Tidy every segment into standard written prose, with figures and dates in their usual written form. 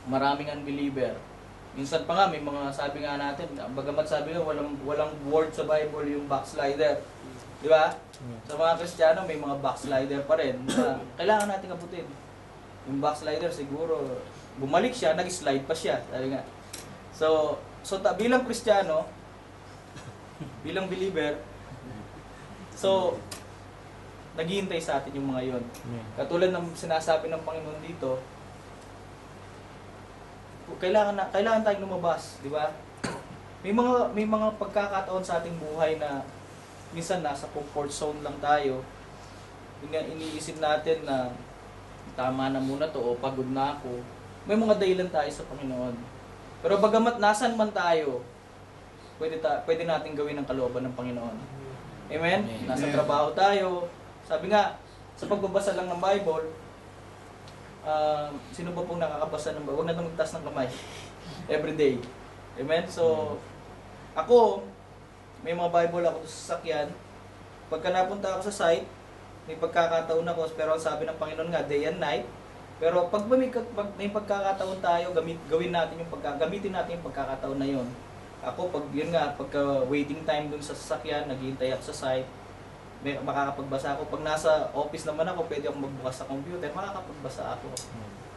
maraming unbeliever. Minsan pa nga, may mga sabi nga natin, bagamat sabi nga, walang word sa Bible yung backslider. Di ba? Sa mga Kristiyano, may mga backslider pa rin. Kailangan natin abutin. Yung backslider siguro, bumalik siya, nag-slide pa siya. Sabi nga. So bilang Kristiyano, bilang believer, so, naghihintay sa atin yung mga yon. Katulad ng sinasabi ng Panginoon dito, kailangan tayong lumabas, di ba? May mga pagkakataon sa ating buhay na minsan nasa comfort zone lang tayo. Iniisip natin na tama na muna to o pagod na ako. May mga dahilan tayo sa Panginoon. Pero bagamat nasan man tayo, pwede natin gawin ang kalooban ng Panginoon. Amen? Nasa trabaho tayo. Sabi nga, sa pagbabasa lang ng Bible, sino ba pong nakakabasa ng Bible? Huwag na itong magtaas ng kamay. Every day. Amen? So, ako, may mga Bible ako sa sasakyan. Pagka napunta ako sa site, may pagkakataon ako, pero sabi ng Panginoon nga, day and night. Pero pag may pagkakataon tayo, gamitin natin yung pagkakataon na yon. Ako, pagka waiting time dun sa sasakyan, naghihintay ako sa site, makakapagbasa ako. Pag nasa office naman ako, pwede akong magbukas sa computer, makakapagbasa ako.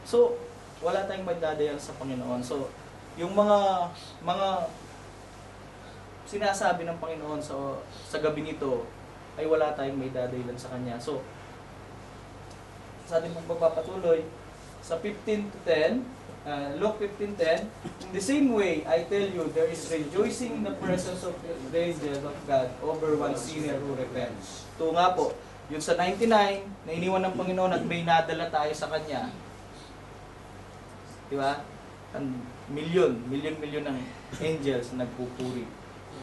So, wala tayong magdadayal sa Panginoon. So, yung mga sinasabi ng Panginoon sa gabi nito, ay wala tayong may dadaylan sa Kanya. So, sa ating pagpapatuloy, sa 15 to 10, Luke 15:10, in the same way, I tell you, there is rejoicing in the presence of the angels of God over one sinner who repents. Ito nga po, yun sa 99, na iniwan ng Panginoon at may nadala tayo sa Kanya. Di ba? Milyon ng angels nagpupuri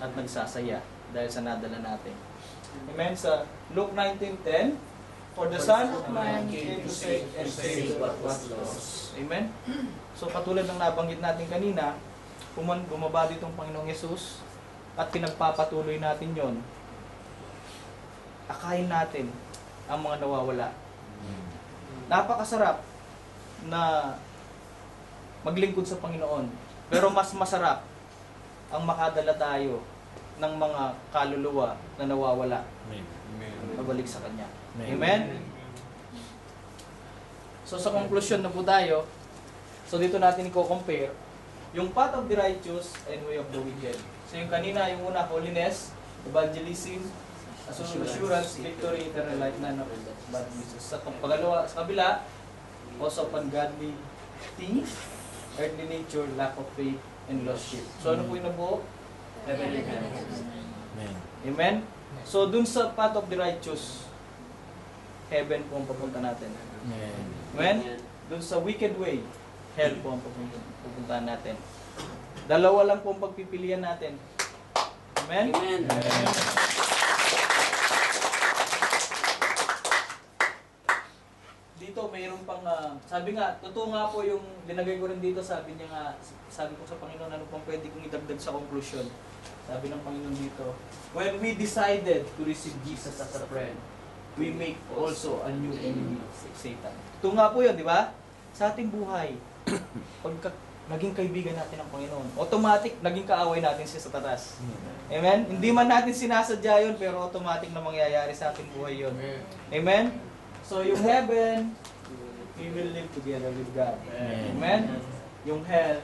at nagsasaya dahil sa nadala natin. Amen? Sa Luke 19:10, for the Son of Man came to seek and save what was lost. Amen? So katulad ng nabanggit natin kanina, bumaba ditong Panginoong Yesus at pinagpapatuloy natin yon. Akayin natin ang mga nawawala. Napakasarap na maglingkod sa Panginoon. Pero mas masarap ang makadala tayo ng mga kaluluwa na nawawala. Mabalik sa Kanya. Amen? So sa conclusion na po tayo, so dito natin i-compare yung path of the righteous and way of the wicked. So yung kanina, yung una, holiness, evangelism, assurance, victory, eternal life, none of bad wishes. Sa pagalawa, sa kabila, also ungodly things, earthly nature, lack of faith, and lost sheep. So ano po yung nabuo? Heavenly happiness. Amen? So dun sa path of the righteous, heaven po ang papunta natin. Amen? Dun sa wicked way, hell po ang pupuntahan natin. Dalawa lang po ang pagpipilian natin. Amen? Amen. Dito mayroon pang, sabi nga, totoo nga po yung linagay ko rin dito, sabi niya nga, sabi ko sa Panginoon, ano pang pwede kong idagdag sa conclusion. Sabi ng Panginoon dito, when we decided to receive Jesus as a friend, we make also a new enemy, Satan. Ito nga po yun, di ba? Sa ating buhay, pagka naging kaibigan natin ng Panginoon, automatic naging kaaway natin siya sa tatas. Amen? Hindi man natin sinasadya yun, pero automatic na mangyayari sa ating buhay yun. Amen? So yung heaven, we will live together with God. Amen? Yung hell,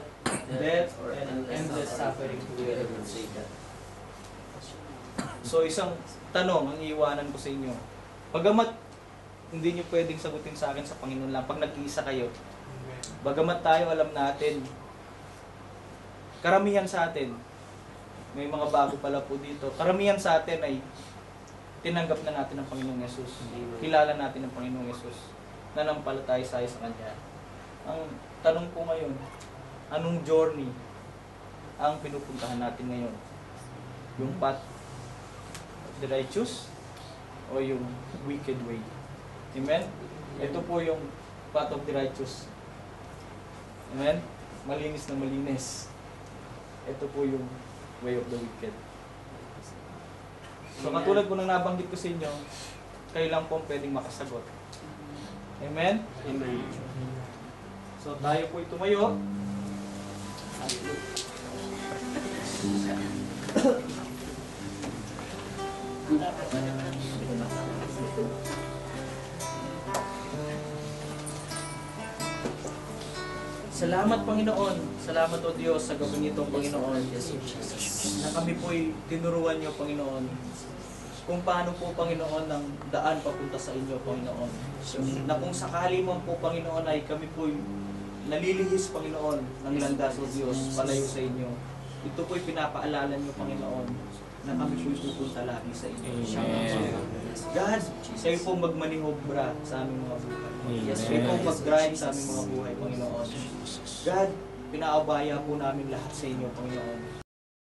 death, and endless suffering together with Satan. So isang tanong ang iiwanan ko sa inyo. Bagamat hindi nyo pwedeng sagutin sa akin sa Panginoon lang, pag nag-iisa kayo, bagamat tayo alam natin, karamihan sa atin, may mga bago pala po dito, karamihan sa atin ay tinanggap na natin ang Panginoong Yesus. Kilala natin ang Panginoong Yesus. Nanampalataya tayo sa Kanya. Ang tanong po ngayon, anong journey ang pinupuntahan natin ngayon? Yung path of the righteous o yung wicked way? Amen? Ito po yung path of the righteous. Amen? Malinis na malinis. Ito po yung way of the wicked. So katulad po ng nabanggit ko sa inyo, kayo lang po pwedeng makasagot. Amen? Amen. So tayo po tumayo. Salamat Panginoon, salamat o Diyos sa gabi nito Panginoon, na kami po'y tinuruan niyo Panginoon, kung paano po Panginoon ang daan papunta sa inyo Panginoon. Na kung sakali man po Panginoon ay kami po'y nalilihis Panginoon ng landas o Diyos palayo sa inyo. Ito po'y pinapaalala niyo Panginoon na kami po'y pupunta lagi sa inyo. God, kayo po magmanihobra sa aming mga buhay. Kayo po mag-grind sa aming mga buhay Panginoon. God, pinaabaya po namin lahat sa inyo Panginoon.